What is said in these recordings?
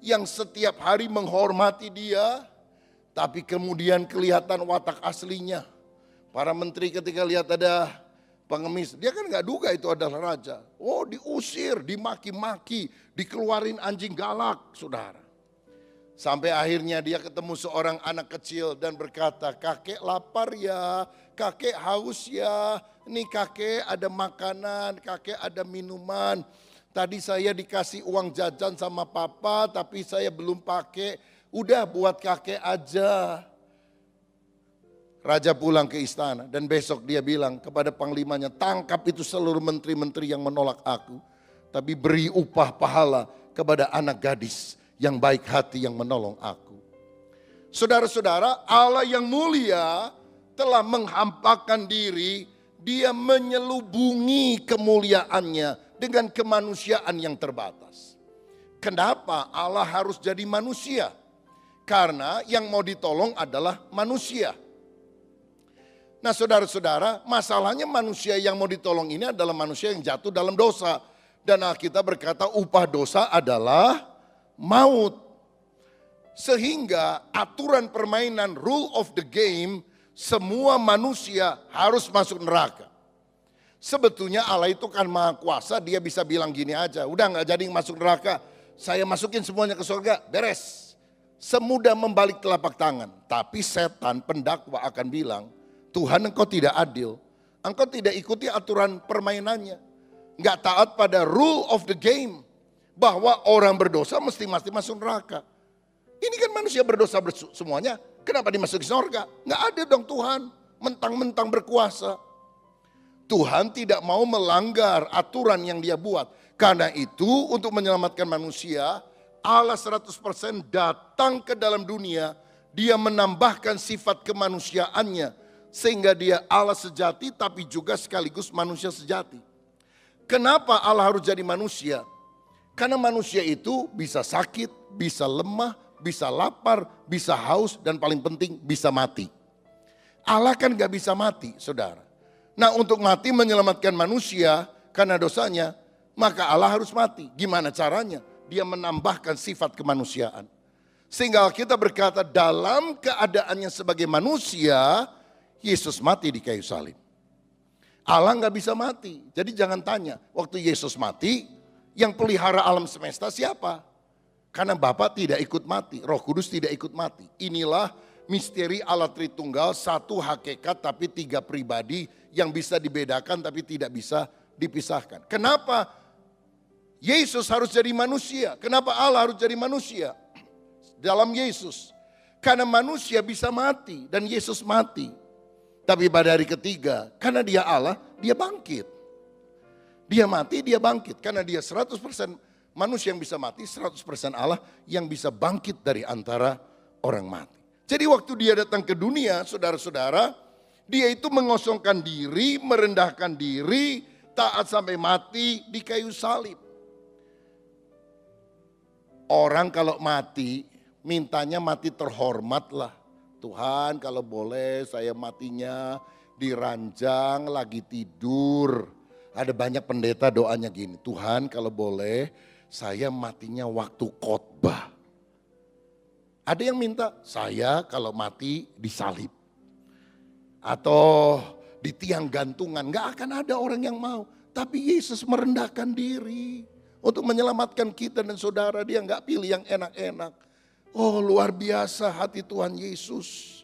yang setiap hari menghormati dia, tapi kemudian kelihatan watak aslinya. Para menteri ketika lihat ada pengemis, dia kan gak duga itu adalah raja. Oh, diusir, dimaki-maki, dikeluarin anjing galak, saudara. Sampai akhirnya dia ketemu seorang anak kecil dan berkata, kakek lapar ya, kakek haus ya, ini kakek ada makanan, kakek ada minuman. Tadi saya dikasih uang jajan sama papa tapi saya belum pakai, udah buat kakek aja. Raja pulang ke istana dan besok dia bilang kepada panglimanya, tangkap itu seluruh menteri-menteri yang menolak aku. Tapi beri upah pahala kepada anak gadis yang baik hati yang menolong aku. Saudara-saudara, Allah yang mulia telah menghampakan diri, dia menyelubungi kemuliaannya dengan kemanusiaan yang terbatas. Kenapa Allah harus jadi manusia? Karena yang mau ditolong adalah manusia. Nah saudara-saudara, masalahnya manusia yang mau ditolong ini adalah manusia yang jatuh dalam dosa. Dan Alkitab berkata upah dosa adalah maut. Sehingga aturan permainan, rule of the game, semua manusia harus masuk neraka. Sebetulnya Allah itu kan maha kuasa, dia bisa bilang gini aja, udah gak jadi masuk neraka, saya masukin semuanya ke surga, beres. Semudah membalik telapak tangan. Tapi setan pendakwa akan bilang, Tuhan engkau tidak adil, engkau tidak ikuti aturan permainannya. Gak taat pada rule of the game, bahwa orang berdosa mesti masuk neraka. Ini kan manusia berdosa semuanya, kenapa dimasuki surga? Gak ada dong Tuhan, mentang-mentang berkuasa. Tuhan tidak mau melanggar aturan yang dia buat. Karena itu untuk menyelamatkan manusia, Allah 100% datang ke dalam dunia, dia menambahkan sifat kemanusiaannya. Sehingga dia Allah sejati tapi juga sekaligus manusia sejati. Kenapa Allah harus jadi manusia? Karena manusia itu bisa sakit, bisa lemah, bisa lapar, bisa haus, dan paling penting bisa mati. Allah kan gak bisa mati, saudara. Nah untuk mati menyelamatkan manusia karena dosanya, maka Allah harus mati. Gimana caranya? Dia menambahkan sifat kemanusiaan. Sehingga kita berkata dalam keadaannya sebagai manusia, Yesus mati di kayu salib. Allah gak bisa mati. Jadi jangan tanya, waktu Yesus mati, yang pelihara alam semesta siapa? Karena Bapa tidak ikut mati, Roh Kudus tidak ikut mati. Inilah misteri Allah Tritunggal, satu hakikat tapi tiga pribadi yang bisa dibedakan tapi tidak bisa dipisahkan. Kenapa Yesus harus jadi manusia? Kenapa Allah harus jadi manusia? Dalam Yesus. Karena manusia bisa mati dan Yesus mati. Tapi pada hari ketiga, karena dia Allah, dia bangkit. Dia mati, dia bangkit. Karena dia 100% manusia yang bisa mati, 100% Allah yang bisa bangkit dari antara orang mati. Jadi waktu dia datang ke dunia, saudara-saudara, dia itu mengosongkan diri, merendahkan diri, taat sampai mati di kayu salib. Orang kalau mati, mintanya mati terhormat lah. Tuhan kalau boleh saya matinya di ranjang lagi tidur. Ada banyak pendeta doanya gini, Tuhan kalau boleh saya matinya waktu khotbah. Ada yang minta saya kalau mati disalib. Atau di tiang gantungan, gak akan ada orang yang mau. Tapi Yesus merendahkan diri untuk menyelamatkan kita dan saudara, dia gak pilih yang enak-enak. Oh luar biasa hati Tuhan Yesus.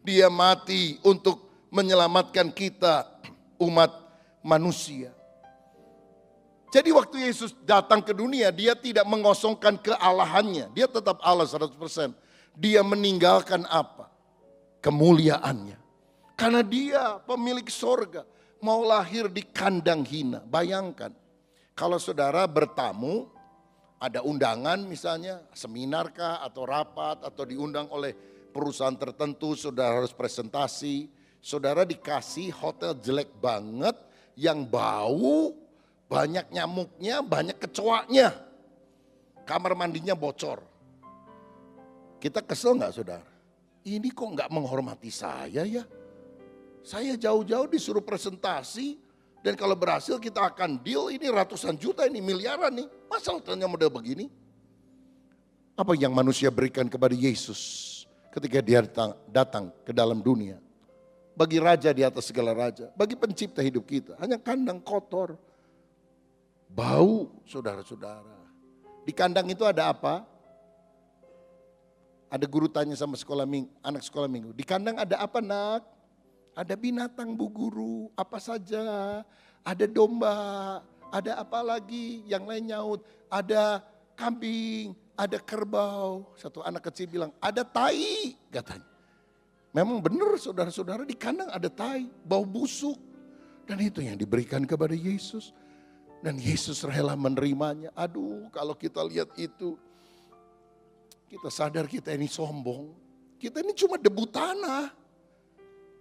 Dia mati untuk menyelamatkan kita umat manusia. Jadi waktu Yesus datang ke dunia dia tidak mengosongkan kealahannya. Dia tetap Allah 100%. Dia meninggalkan apa? Kemuliaannya. Karena dia pemilik sorga. Mau lahir di kandang hina. Bayangkan kalau saudara bertamu, ada undangan misalnya, seminar kah atau rapat atau diundang oleh perusahaan tertentu, saudara harus presentasi. Saudara dikasih hotel jelek banget yang bau, banyak nyamuknya, banyak kecoaknya. Kamar mandinya bocor. Kita kesel gak saudara? Ini kok gak menghormati saya ya? Saya jauh-jauh disuruh presentasi. Dan kalau berhasil kita akan deal ini ratusan juta ini miliaran nih. Masa hotelnya model begini? Apa yang manusia berikan kepada Yesus ketika dia datang ke dalam dunia? Bagi raja di atas segala raja, bagi pencipta hidup kita, hanya kandang kotor. Bau, saudara-saudara. Di kandang itu ada apa? Ada guru tanya sama anak sekolah minggu. Di kandang ada apa, nak? Ada binatang, Bu Guru. Apa saja? Ada domba. Ada apa lagi? Yang lain nyaut. Ada kambing. Ada kerbau. Satu anak kecil bilang, ada tai, katanya. Memang benar saudara-saudara, di kandang ada tai, bau busuk. Dan itu yang diberikan kepada Yesus. Dan Yesus rela menerimanya. Aduh, kalau kita lihat itu, kita sadar kita ini sombong. Kita ini cuma debu tanah.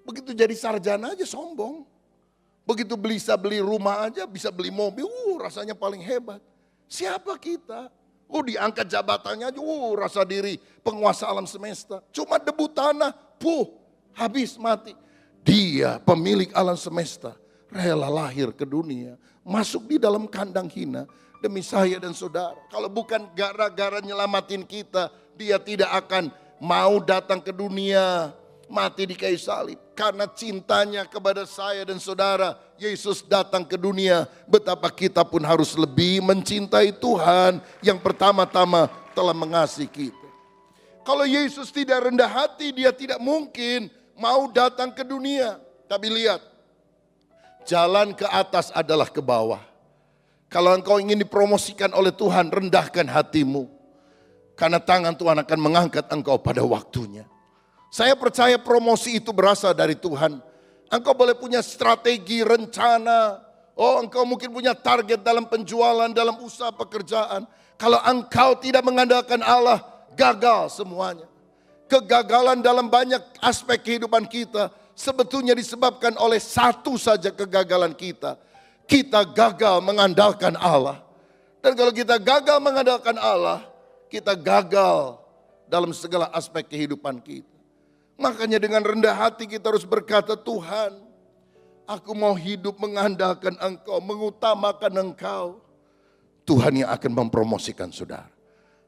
Begitu jadi sarjana aja sombong. Begitu bisa beli rumah aja, bisa beli mobil, rasanya paling hebat. Siapa kita? Diangkat jabatannya aja, rasa diri penguasa alam semesta. Cuma debu tanah, habis mati. Dia pemilik alam semesta, rela lahir ke dunia, masuk di dalam kandang hina demi saya dan saudara. Kalau bukan gara-gara nyelamatin kita, dia tidak akan mau datang ke dunia, mati di kayu salib. Karena cintanya kepada saya dan saudara, Yesus datang ke dunia. Betapa kita pun harus lebih mencintai Tuhan yang pertama-tama telah mengasihi kita. Kalau Yesus tidak rendah hati, dia tidak mungkin mau datang ke dunia. Tapi lihat, jalan ke atas adalah ke bawah. Kalau engkau ingin dipromosikan oleh Tuhan, rendahkan hatimu. Karena tangan Tuhan akan mengangkat engkau pada waktunya. Saya percaya promosi itu berasal dari Tuhan. Engkau boleh punya strategi, rencana. Engkau mungkin punya target dalam penjualan, dalam usaha pekerjaan. Kalau engkau tidak mengandalkan Allah, gagal semuanya. Kegagalan dalam banyak aspek kehidupan kita sebetulnya disebabkan oleh satu saja kegagalan kita. Kita gagal mengandalkan Allah. Dan kalau kita gagal mengandalkan Allah, kita gagal dalam segala aspek kehidupan kita. Makanya dengan rendah hati kita harus berkata, Tuhan, aku mau hidup mengandalkan Engkau, mengutamakan Engkau. Tuhan yang akan mempromosikan saudara.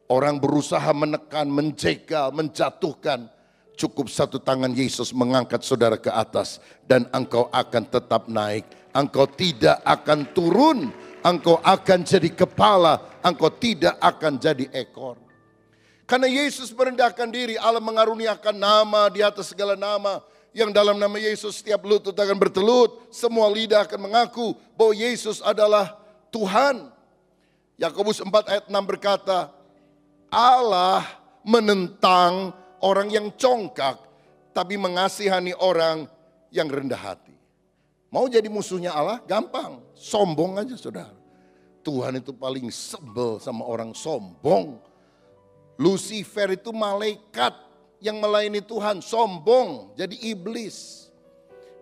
Orang berusaha menekan, menjegal, menjatuhkan. Cukup satu tangan Yesus mengangkat saudara ke atas. Dan engkau akan tetap naik. Engkau tidak akan turun. Engkau akan jadi kepala. Engkau tidak akan jadi ekor. Karena Yesus merendahkan diri, Allah mengaruniakan nama di atas segala nama. Yang dalam nama Yesus setiap lutut akan bertelut. Semua lidah akan mengaku bahwa Yesus adalah Tuhan. Yakobus 4 ayat 6 berkata, Allah menentang orang yang congkak, tapi mengasihani orang yang rendah hati. Mau jadi musuhnya Allah? Gampang, sombong aja saudara. Tuhan itu paling sebel sama orang sombong. Lucifer itu malaikat yang melayani Tuhan, sombong, jadi iblis.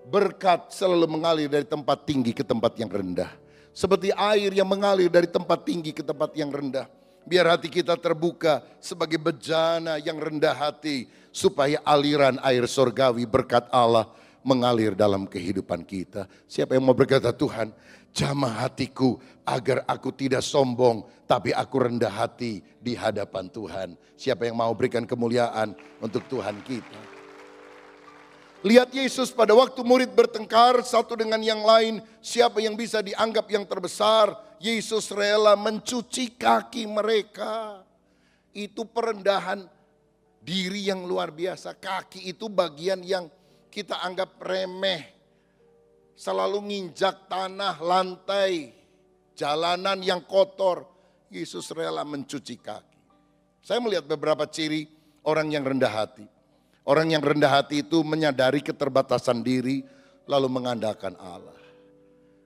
Berkat selalu mengalir dari tempat tinggi ke tempat yang rendah. Seperti air yang mengalir dari tempat tinggi ke tempat yang rendah. Biar hati kita terbuka sebagai bejana yang rendah hati. Supaya aliran air surgawi berkat Allah mengalir dalam kehidupan kita. Siapa yang mau berkata, Tuhan, jamah hatiku agar aku tidak sombong, tapi aku rendah hati di hadapan Tuhan. Siapa yang mau berikan kemuliaan untuk Tuhan kita? Lihat Yesus pada waktu murid bertengkar satu dengan yang lain, siapa yang bisa dianggap yang terbesar? Yesus rela mencuci kaki mereka. Itu perendahan diri yang luar biasa. Kaki itu bagian yang kita anggap remeh. Selalu nginjak tanah, lantai, jalanan yang kotor. Yesus rela mencuci kaki. Saya melihat beberapa ciri orang yang rendah hati. Orang yang rendah hati itu menyadari keterbatasan diri, lalu mengandalkan Allah.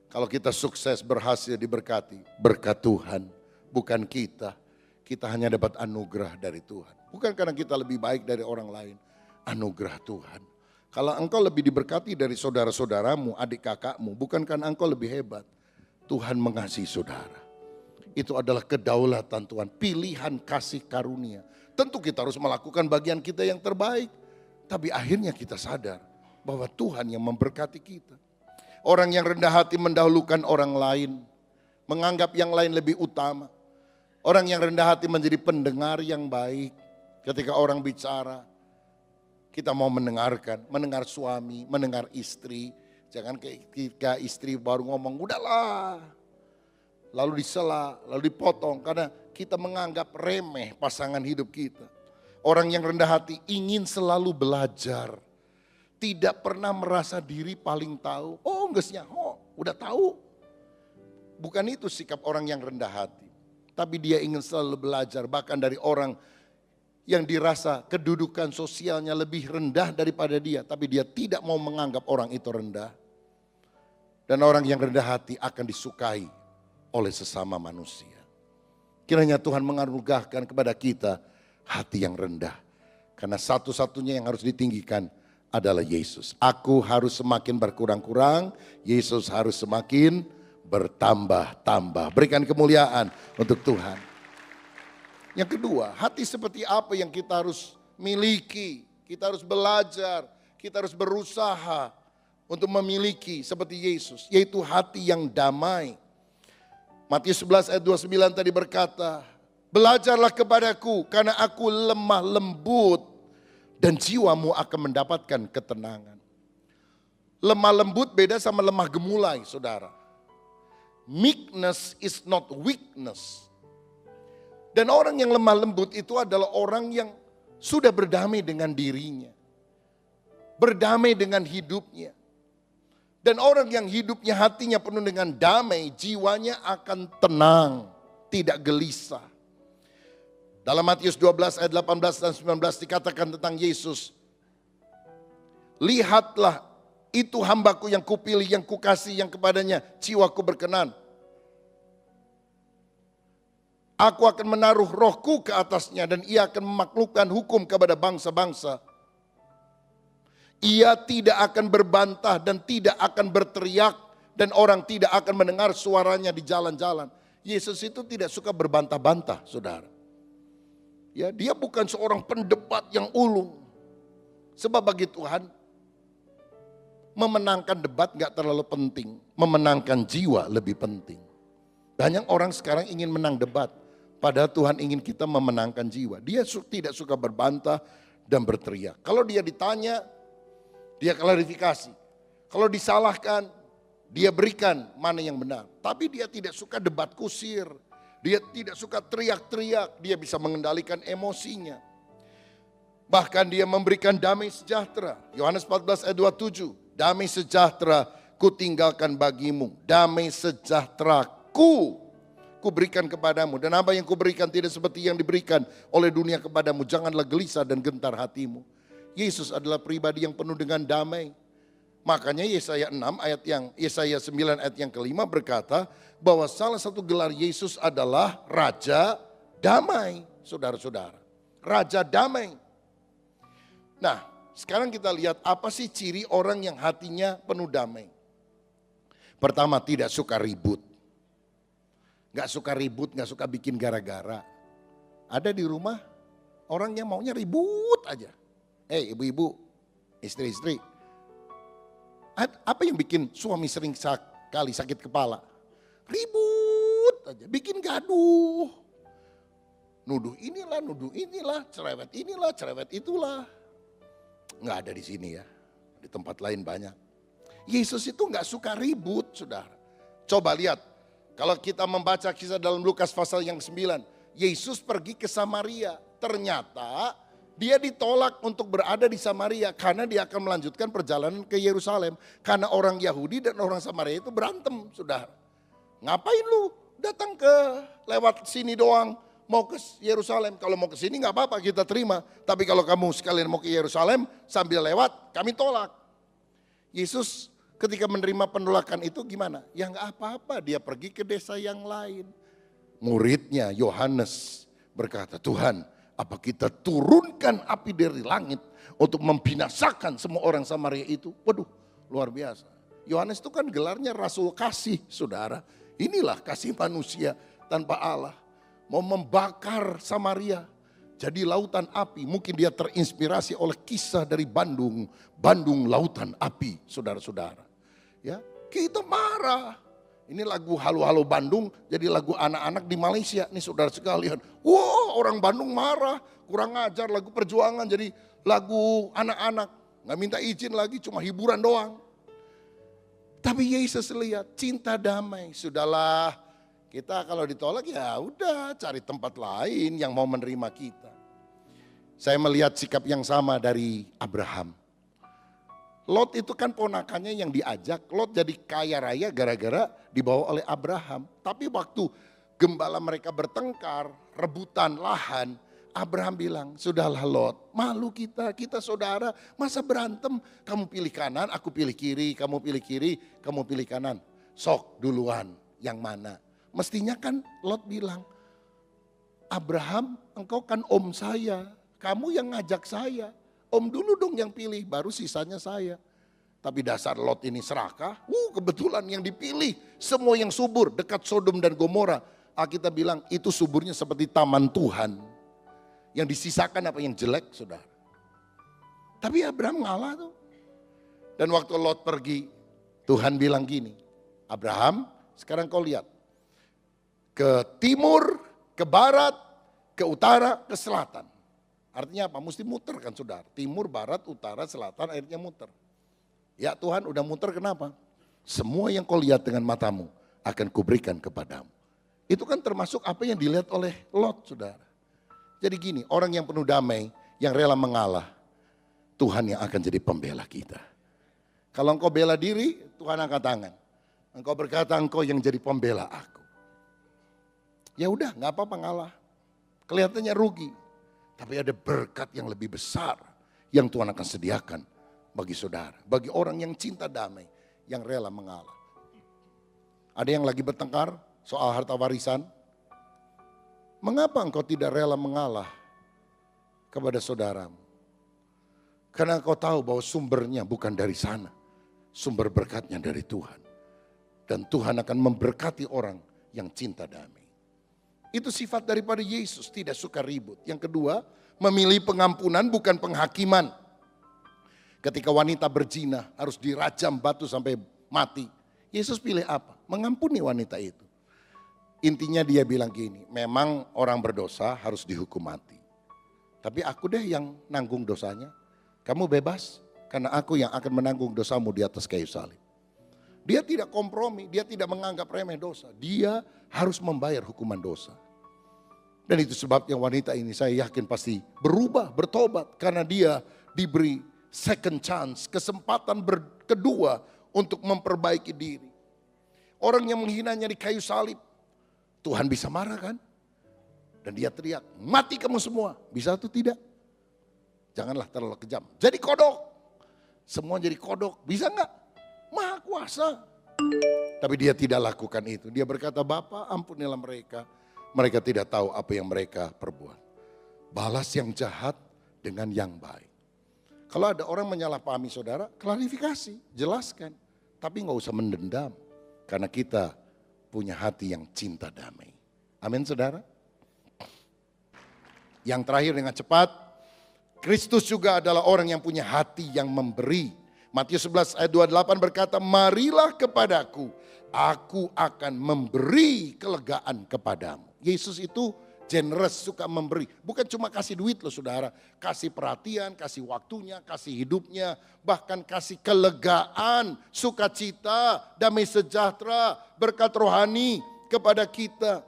Kalau kita sukses, berhasil, diberkati, berkat Tuhan, bukan kita. Kita hanya dapat anugerah dari Tuhan. Bukan karena kita lebih baik dari orang lain, anugerah Tuhan. Kalau engkau lebih diberkati dari saudara-saudaramu, adik kakakmu, bukan karena engkau lebih hebat. Tuhan mengasihi saudara. Itu adalah kedaulatan Tuhan, pilihan kasih karunia. Tentu kita harus melakukan bagian kita yang terbaik. Tapi akhirnya kita sadar bahwa Tuhan yang memberkati kita. Orang yang rendah hati mendahulukan orang lain. Menganggap yang lain lebih utama. Orang yang rendah hati menjadi pendengar yang baik. Ketika orang bicara, kita mau mendengarkan, mendengar suami, mendengar istri. Jangan ketika istri baru ngomong, udahlah. Lalu disela, lalu dipotong karena kita menganggap remeh pasangan hidup kita. Orang yang rendah hati ingin selalu belajar. Tidak pernah merasa diri paling tahu. Oh enggaknya, udah tahu. Bukan itu sikap orang yang rendah hati. Tapi dia ingin selalu belajar, bahkan dari orang yang dirasa kedudukan sosialnya lebih rendah daripada dia. Tapi dia tidak mau menganggap orang itu rendah. Dan orang yang rendah hati akan disukai oleh sesama manusia. Kiranya Tuhan menganugerahkan kepada kita hati yang rendah. Karena satu-satunya yang harus ditinggikan adalah Yesus. Aku harus semakin berkurang-kurang, Yesus harus semakin bertambah-tambah. Berikan kemuliaan untuk Tuhan. Yang kedua, hati seperti apa yang kita harus miliki? Kita harus belajar, kita harus berusaha untuk memiliki seperti Yesus. Yaitu hati yang damai. Matius 11 ayat 29 tadi berkata, belajarlah kepadaku karena aku lemah lembut dan jiwamu akan mendapatkan ketenangan. Lemah lembut beda sama lemah gemulai, saudara. Meekness is not weakness. Dan orang yang lemah lembut itu adalah orang yang sudah berdamai dengan dirinya. Berdamai dengan hidupnya. Dan orang yang hidupnya hatinya penuh dengan damai, jiwanya akan tenang, tidak gelisah. Dalam Matius 12 ayat 18 dan 19 dikatakan tentang Yesus. Lihatlah, itu hambaku yang kupilih, yang kukasih, yang kepadanya jiwaku berkenan. Aku akan menaruh rohku ke atasnya dan ia akan memaklukkan hukum kepada bangsa-bangsa. Ia tidak akan berbantah dan tidak akan berteriak dan orang tidak akan mendengar suaranya di jalan-jalan. Yesus itu tidak suka berbantah-bantah, saudara. Ya, dia bukan seorang pendebat yang ulung. Sebab bagi Tuhan, memenangkan debat gak terlalu penting. Memenangkan jiwa lebih penting. Banyak orang sekarang ingin menang debat. Padahal Tuhan ingin kita memenangkan jiwa. Dia tidak suka berbantah dan berteriak. Kalau dia ditanya, dia klarifikasi. Kalau disalahkan, dia berikan mana yang benar. Tapi dia tidak suka debat kusir. Dia tidak suka teriak-teriak. Dia bisa mengendalikan emosinya. Bahkan dia memberikan damai sejahtera. Yohanes 14 ayat 27. Damai sejahtera ku tinggalkan bagimu. Damai sejahtera ku berikan kepadamu. Dan apa yang ku berikan tidak seperti yang diberikan oleh dunia kepadamu. Janganlah gelisah dan gentar hatimu. Yesus adalah pribadi yang penuh dengan damai. Makanya Yesaya 9 ayat yang kelima berkata bahwa salah satu gelar Yesus adalah Raja Damai, saudara-saudara. Raja Damai. Nah, sekarang kita lihat apa sih ciri orang yang hatinya penuh damai. Pertama, tidak suka ribut. Gak suka ribut, gak suka bikin gara-gara. Ada di rumah orang yang maunya ribut aja. Ibu-ibu, istri-istri. Apa yang bikin suami sering sekali sakit kepala? Ribut aja, bikin gaduh. Nuduh inilah, cerewet itulah. Nggak ada di sini ya, di tempat lain banyak. Yesus itu nggak suka ribut, saudara. Coba lihat, kalau kita membaca kisah dalam Lukas pasal yang 9. Yesus pergi ke Samaria, ternyata dia ditolak untuk berada di Samaria karena dia akan melanjutkan perjalanan ke Yerusalem. Karena orang Yahudi dan orang Samaria itu berantem, saudara. Ngapain lu datang ke lewat sini doang, mau ke Yerusalem. Kalau mau ke sini nggak apa-apa, kita terima. Tapi kalau kamu sekalian mau ke Yerusalem sambil lewat, kami tolak. Yesus ketika menerima penolakan itu gimana? Ya nggak apa-apa, dia pergi ke desa yang lain. Muridnya Yohanes berkata, Tuhan, apa kita turunkan api dari langit untuk membinasakan semua orang Samaria itu? Waduh, luar biasa. Yohanes itu kan gelarnya Rasul Kasih, saudara. Inilah kasih manusia tanpa Allah. Mau membakar Samaria jadi lautan api. Mungkin dia terinspirasi oleh kisah dari Bandung lautan api, saudara-saudara. Ya, kita marah. Ini lagu Halo-Halo Bandung jadi lagu anak-anak di Malaysia. Nih saudara sekalian. Wah, orang Bandung marah, kurang ajar, lagu perjuangan jadi lagu anak-anak. Nggak minta izin lagi, cuma hiburan doang. Tapi Yesus lihat cinta damai. Sudahlah, kita kalau ditolak ya udah cari tempat lain yang mau menerima kita. Saya melihat sikap yang sama dari Abraham. Lot itu kan ponakannya yang diajak. Lot jadi kaya raya gara-gara dibawa oleh Abraham. Tapi waktu gembala mereka bertengkar, rebutan lahan, Abraham bilang, sudahlah Lot, malu kita saudara, masa berantem? Kamu pilih kanan, aku pilih kiri, kamu pilih kiri, kamu pilih kanan. Sok duluan, yang mana? Mestinya kan Lot bilang, Abraham engkau kan om saya. Kamu yang ngajak saya, om dulu dong yang pilih, baru sisanya saya. Tapi dasar Lot ini serakah, kebetulan yang dipilih semua yang subur dekat Sodom dan Gomora. Alkitab bilang itu suburnya seperti taman Tuhan. Yang disisakan apa yang jelek saudara. Tapi Abraham ngalah tuh. Dan waktu Lot pergi, Tuhan bilang gini, Abraham sekarang kau lihat. Ke timur, ke barat, ke utara, ke selatan. Artinya apa? Mesti muter kan saudara. Timur, barat, utara, selatan akhirnya muter. Ya Tuhan udah muter kenapa? Semua yang kau lihat dengan matamu akan kuberikan kepadamu. Itu kan termasuk apa yang dilihat oleh Lot saudara. Jadi gini, orang yang penuh damai, yang rela mengalah, Tuhan yang akan jadi pembela kita. Kalau engkau bela diri, Tuhan angkat tangan. Engkau berkata engkau yang jadi pembela aku. Ya udah gak apa-apa ngalah. Kelihatannya rugi. Tapi ada berkat yang lebih besar yang Tuhan akan sediakan bagi saudara. Bagi orang yang cinta damai, yang rela mengalah. Ada yang lagi bertengkar soal harta warisan. Mengapa engkau tidak rela mengalah kepada saudaramu? Karena engkau tahu bahwa sumbernya bukan dari sana. Sumber berkatnya dari Tuhan. Dan Tuhan akan memberkati orang yang cinta damai. Itu sifat daripada Yesus, tidak suka ribut. Yang kedua, memilih pengampunan bukan penghakiman. Ketika wanita berzina harus dirajam batu sampai mati. Yesus pilih apa? Mengampuni wanita itu. Intinya dia bilang gini, memang orang berdosa harus dihukum mati. Tapi aku deh yang nanggung dosanya. Kamu bebas karena aku yang akan menanggung dosamu di atas kayu salib. Dia tidak kompromi, dia tidak menganggap remeh dosa. Dia harus membayar hukuman dosa. Dan itu sebabnya wanita ini saya yakin pasti berubah, bertobat. Karena dia diberi second chance, kesempatan kedua untuk memperbaiki diri. Orang yang menghinanya di kayu salib, Tuhan bisa marah kan? Dan dia teriak, mati kamu semua. Bisa atau tidak? Janganlah terlalu kejam. Jadi kodok. Semua jadi kodok, bisa enggak? Maha kuasa. Tapi dia tidak lakukan itu. Dia berkata, Bapa ampunilah mereka. Mereka tidak tahu apa yang mereka perbuat. Balas yang jahat dengan yang baik. Kalau ada orang menyalahpahami saudara, klarifikasi, jelaskan. Tapi gak usah mendendam. Karena kita punya hati yang cinta damai. Amin saudara. Yang terakhir dengan cepat. Kristus juga adalah orang yang punya hati yang memberi. Matius 11 ayat 28 berkata, marilah kepadaku, aku akan memberi kelegaan kepadamu. Yesus itu generous, suka memberi. Bukan cuma kasih duit loh saudara, kasih perhatian, kasih waktunya, kasih hidupnya, bahkan kasih kelegaan, sukacita, damai sejahtera, berkat rohani kepada kita.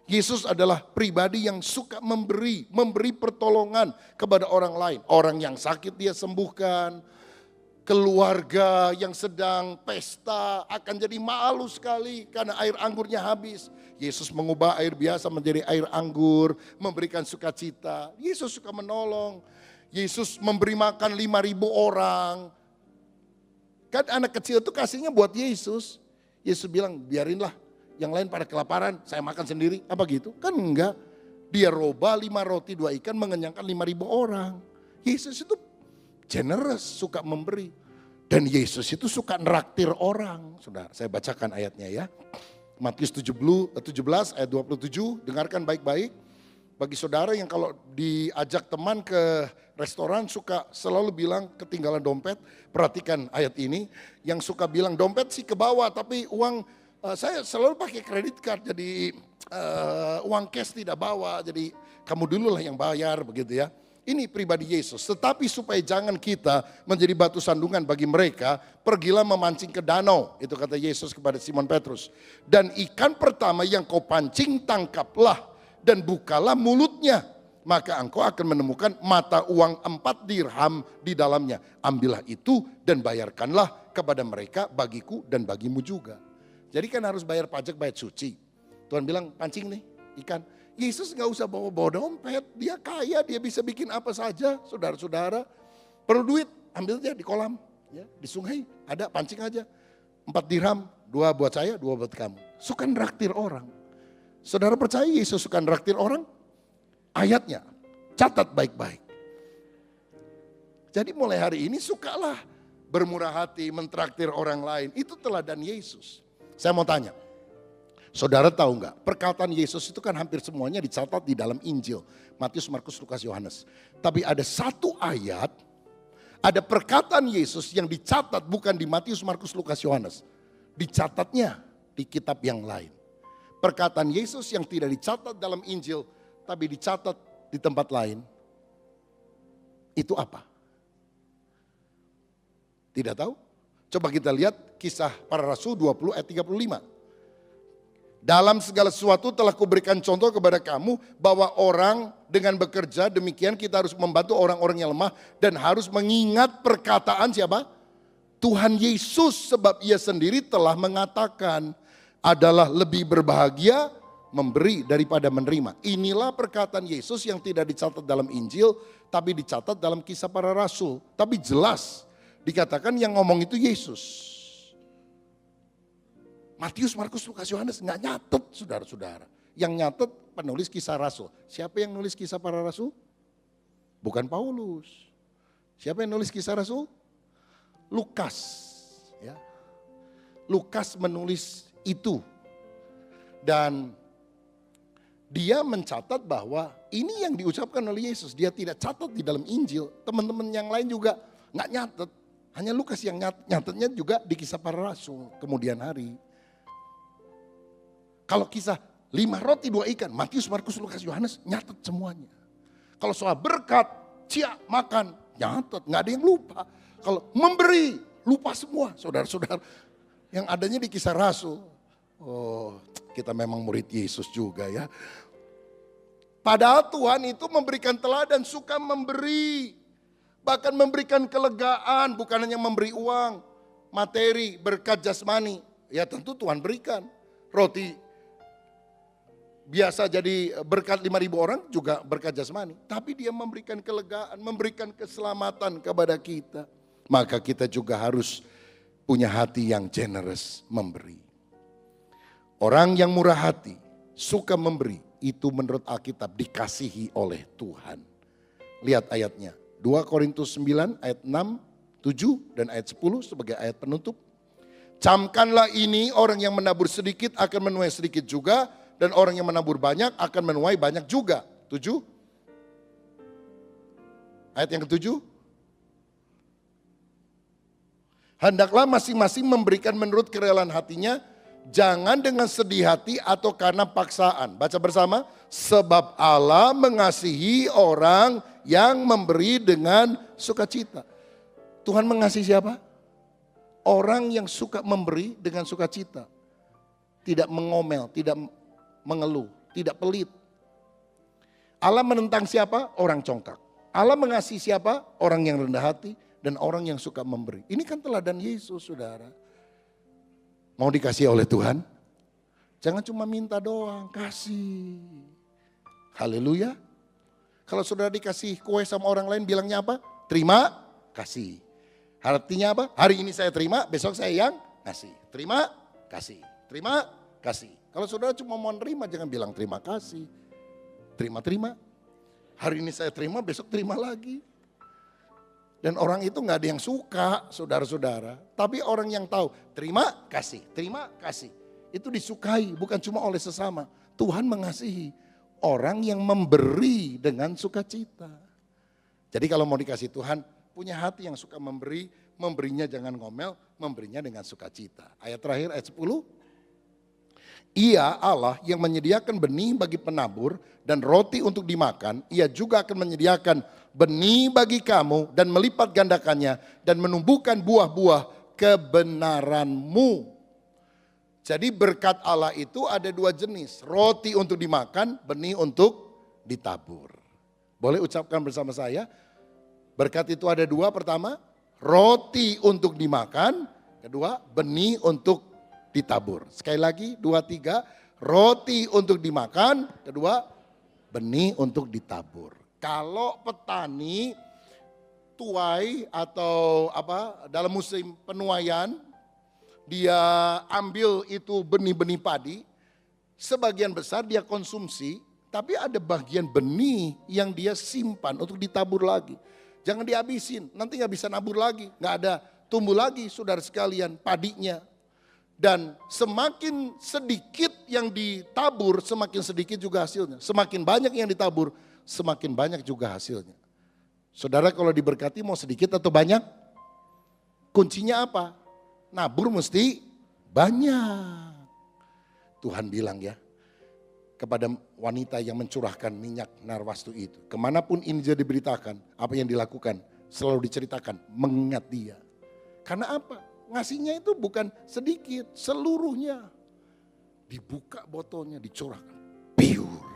Yesus adalah pribadi yang suka memberi pertolongan kepada orang lain. Orang yang sakit dia sembuhkan. Keluarga yang sedang pesta akan jadi malu sekali karena air anggurnya habis. Yesus mengubah air biasa menjadi air anggur, memberikan sukacita. Yesus suka menolong. Yesus memberi makan 5.000 orang. Kan anak kecil itu kasihnya buat Yesus. Yesus bilang biarinlah yang lain pada kelaparan, saya makan sendiri. Apa gitu? Kan enggak. Dia roba 5 roti 2 ikan mengenyangkan 5.000 orang. Yesus itu generous, suka memberi. Dan Yesus itu suka neraktir orang. Saudara, saya bacakan ayatnya ya. Matius 17 ayat 27, dengarkan baik-baik. Bagi saudara yang kalau diajak teman ke restoran suka selalu bilang ketinggalan dompet. Perhatikan ayat ini. Yang suka bilang dompet sih ke bawah tapi uang Saya selalu pakai kredit card, jadi uang cash tidak bawa, jadi kamu dulu lah yang bayar begitu ya. Ini pribadi Yesus, tetapi supaya jangan kita menjadi batu sandungan bagi mereka, pergilah memancing ke danau, itu kata Yesus kepada Simon Petrus. Dan ikan pertama yang kau pancing tangkaplah dan bukalah mulutnya, maka engkau akan menemukan mata uang 4 dirham di dalamnya. Ambillah itu dan bayarkanlah kepada mereka, bagiku dan bagimu juga. Jadi kan harus bayar pajak, bayar suci. Tuhan bilang pancing nih ikan. Yesus gak usah bawa dompet, dia kaya, dia bisa bikin apa saja. Saudara-saudara, perlu duit, ambil aja di kolam, ya, di sungai, ada pancing aja. 4 dirham, 2 buat saya, 2 buat kamu. Suka neraktir orang. Saudara percaya Yesus suka neraktir orang? Ayatnya, catat baik-baik. Jadi mulai hari ini sukalah bermurah hati, mentraktir orang lain. Itu teladan Yesus. Saya mau tanya, saudara tahu nggak? Perkataan Yesus itu kan hampir semuanya dicatat di dalam Injil. Matius, Markus, Lukas, Yohanes. Tapi ada satu ayat, ada perkataan Yesus yang dicatat bukan di Matius, Markus, Lukas, Yohanes. Dicatatnya di kitab yang lain. Perkataan Yesus yang tidak dicatat dalam Injil, tapi dicatat di tempat lain. Itu apa? Tidak tahu? Coba kita lihat Kisah Para Rasul 20 ayat 35. Dalam segala sesuatu telah kuberikan contoh kepada kamu bahwa orang dengan bekerja demikian kita harus membantu orang-orang yang lemah dan harus mengingat perkataan siapa? Tuhan Yesus, sebab ia sendiri telah mengatakan adalah lebih berbahagia memberi daripada menerima. Inilah perkataan Yesus yang tidak dicatat dalam Injil tapi dicatat dalam Kisah Para Rasul. Tapi jelas dikatakan yang ngomong itu Yesus. Matius, Markus, Lukas, Yohanes nggak nyatet, saudara-saudara. Yang nyatet penulis Kisah Rasul. Siapa yang nulis Kisah Para Rasul? Bukan Paulus. Siapa yang nulis Kisah Rasul? Lukas. Ya. Lukas menulis itu. Dan dia mencatat bahwa ini yang diucapkan oleh Yesus. Dia tidak catat di dalam Injil. Teman-teman yang lain juga nggak nyatet. Hanya Lukas yang nyatetnya juga di Kisah Para Rasul kemudian hari. Kalau kisah 5 roti 2 ikan, Matius, Markus, Lukas, Yohanes nyatet semuanya. Kalau soal berkat, makan, nyatet, nggak ada yang lupa. Kalau memberi, lupa semua saudara-saudara. Yang adanya di Kisah Rasul. Oh, kita memang murid Yesus juga ya. Padahal Tuhan itu memberikan teladan, suka memberi. Bahkan memberikan kelegaan, bukan hanya memberi uang, materi, berkat jasmani. Ya tentu Tuhan berikan. Roti biasa jadi berkat 5.000 orang juga berkat jasmani. Tapi dia memberikan kelegaan, memberikan keselamatan kepada kita. Maka kita juga harus punya hati yang generous memberi. Orang yang murah hati, suka memberi, itu menurut Alkitab dikasihi oleh Tuhan. Lihat ayatnya, 2 Korintus 9 ayat 6, 7 dan ayat 10 sebagai ayat penutup. Camkanlah ini, orang yang menabur sedikit akan menuai sedikit juga. Dan orang yang menabur banyak akan menuai banyak juga. 7. Ayat yang ke-7. Hendaklah masing-masing memberikan menurut kerelaan hatinya. Jangan dengan sedih hati atau karena paksaan. Baca bersama. Sebab Allah mengasihi orang yang memberi dengan sukacita. Tuhan mengasihi siapa? Orang yang suka memberi dengan sukacita. Tidak mengomel, tidak mengeluh, tidak pelit. Allah menentang siapa? Orang congkak. Allah mengasihi siapa? Orang yang rendah hati dan orang yang suka memberi. Ini kan teladan Yesus, saudara. Mau dikasih oleh Tuhan? Jangan cuma minta doang, kasih. Haleluya. Kalau saudara dikasih kue sama orang lain bilangnya apa? Terima, kasih. Artinya apa? Hari ini saya terima, besok saya yang kasih. Terima, kasih. Terima, kasih. Kalau saudara cuma mau nerima, jangan bilang terima kasih. Terima-terima. Hari ini saya terima, besok terima lagi. Dan orang itu gak ada yang suka, saudara-saudara. Tapi orang yang tahu, terima kasih, terima kasih. Itu disukai, bukan cuma oleh sesama. Tuhan mengasihi orang yang memberi dengan sukacita. Jadi kalau mau dikasih Tuhan, punya hati yang suka memberi, memberinya jangan ngomel, memberinya dengan sukacita. Ayat terakhir, ayat 10. Ia Allah yang menyediakan benih bagi penabur dan roti untuk dimakan. Ia juga akan menyediakan benih bagi kamu dan melipat gandakannya dan menumbuhkan buah-buah kebenaranmu. Jadi berkat Allah itu ada dua jenis. Roti untuk dimakan, benih untuk ditabur. Boleh ucapkan bersama saya. Berkat itu ada dua. Pertama, roti untuk dimakan. Kedua, benih untuk ditabur. Sekali lagi, 2, 3, roti untuk dimakan, kedua, benih untuk ditabur. Kalau petani tuai atau dalam musim penuaian, dia ambil itu benih-benih padi, sebagian besar dia konsumsi, tapi ada bagian benih yang dia simpan untuk ditabur lagi. Jangan dihabisin, nanti nggak bisa nabur lagi, nggak ada tumbuh lagi saudara sekalian padinya. Dan semakin sedikit yang ditabur, semakin sedikit juga hasilnya. Semakin banyak yang ditabur, semakin banyak juga hasilnya. Saudara kalau diberkati mau sedikit atau banyak? Kuncinya apa? Nabur mesti banyak. Tuhan bilang ya, kepada wanita yang mencurahkan minyak narwastu itu. Kemanapun ini jadi diberitakan, apa yang dilakukan selalu diceritakan, mengingat dia. Karena apa? Ngasihnya itu bukan sedikit, seluruhnya. Dibuka botolnya, dicurahkan. Pure.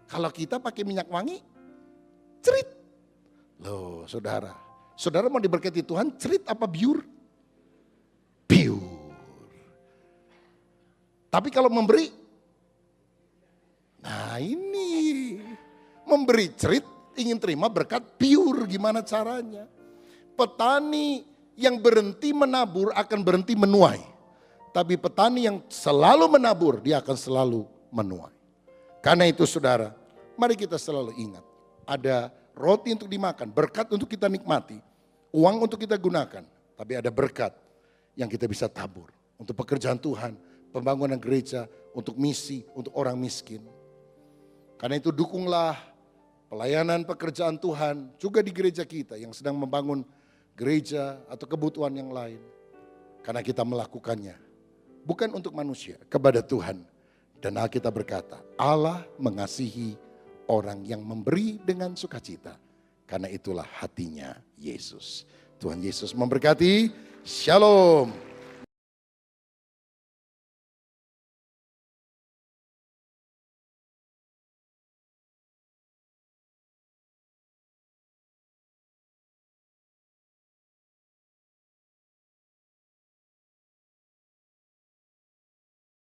Kalau kita pakai minyak wangi, cerit. Loh saudara, saudara mau diberkati Tuhan, cerit apa pure? Pure. Tapi kalau memberi, nah ini. Memberi cerit, ingin terima berkat pure, gimana caranya? Petani yang berhenti menabur akan berhenti menuai. Tapi petani yang selalu menabur, dia akan selalu menuai. Karena itu saudara, mari kita selalu ingat. Ada roti untuk dimakan, berkat untuk kita nikmati. Uang untuk kita gunakan. Tapi ada berkat yang kita bisa tabur. Untuk pekerjaan Tuhan, pembangunan gereja, untuk misi, untuk orang miskin. Karena itu dukunglah pelayanan pekerjaan Tuhan juga di gereja kita yang sedang membangun gereja atau kebutuhan yang lain. Karena kita melakukannya bukan untuk manusia, kepada Tuhan. Dan Alkitab berkata, Allah mengasihi orang yang memberi dengan sukacita. Karena itulah hatinya Yesus. Tuhan Yesus memberkati. Shalom.